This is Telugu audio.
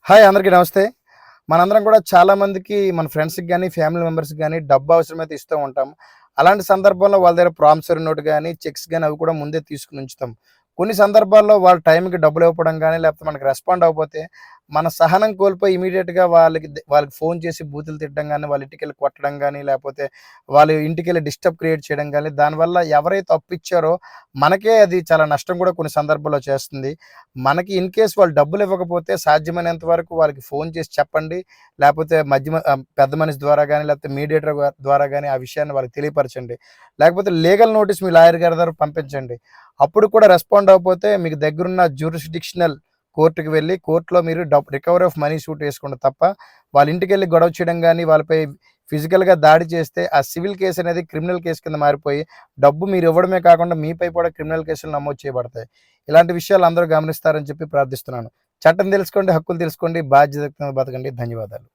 హాయ్ అందరికీ నమస్తే. మనందరం కూడా చాలా మందికి మన ఫ్రెండ్స్‌కి గాని, ఫ్యామిలీ మెంబర్స్‌కి గాని డబ్బు అవసరమైతే ఇస్తూ ఉంటాం. అలాంటి సందర్భంలో వాళ్ళ దగ్గర ప్రామిసరీ నోట్ గాని, చెక్స్ గాని అవి కూడా ముందే తీసుకొని ఉంచుతాం. కొన్ని సందర్భాల్లో వాళ్ళ టైంకి డబ్బులు ఇవ్వకపోవడం గాని, లేకపోతే మనకు రెస్పాండ్ అవ్వకపోతే మన సహనం కోల్పోయి ఇమ్మీడియేట్‌గా వాళ్ళకి ఫోన్ చేసి బూతులు తిట్టడం గాని, వాళ్ళ ఇంటికెళ్ళి కొట్టడం గాని, లేకపోతే వాళ్ళ ఇంటికెళ్ళి డిస్టర్బ్ క్రియేట్ చేయడం గాని, దానివల్ల ఎవరైతే అప్పిచ్చారో మనకే అది చాలా నష్టం కూడా కొన్ని సందర్భాల్లో చేస్తుంది. మనకి ఇన్ కేస్ వాళ్ళు డబ్బులు ఇవ్వకపోతే సాధ్యమైనంత వరకు వాళ్ళకి ఫోన్ చేసి చెప్పండి. లేపోతే పెద్ద మనిషి ద్వారా గాని, లేకపోతే మీడియేటర్ ద్వారా గాని ఆ విషయాన్ని వాళ్ళకి తెలియపరచండి. లేకపోతే లీగల్ నోటీస్ మీ లాయర్ గారి దగ్గర పంపించండి. అప్పుడు కూడా రెస్పాండ్ అవ్వకపోతే మీకు దగ్గరున్న జ్యూరిస్డిక్షనల్ కోర్ట్‌కి వెళ్లి కోర్ట్‌లో మీరు రికవరీ ఆఫ్ మనీ సూట్ ఏసుకోండి తప్ప, వాళ్ళ ఇంటికెళ్ళి గొడవ చేయడం గాని, వాళ్ళపై ఫిజికల్‌గా దాడి చేస్తే ఆ సివిల్ కేస్ అనేది క్రిమినల్ కేస్ కింద మారిపోయి, డబ్బు మీరు ఇవ్వడమే కాకుండా మీపై కూడా క్రిమినల్ కేసులు నమోదు చేయబడతాయి. ఇలాంటి విషయాలు అందరూ గమనిస్తారని చెప్పి ప్రార్థిస్తున్నాను. చట్టం తెలుసుకోండి, హక్కులు తెలుసుకోండి, బాధ్యతగా బతకండి. ధన్యవాదాలు.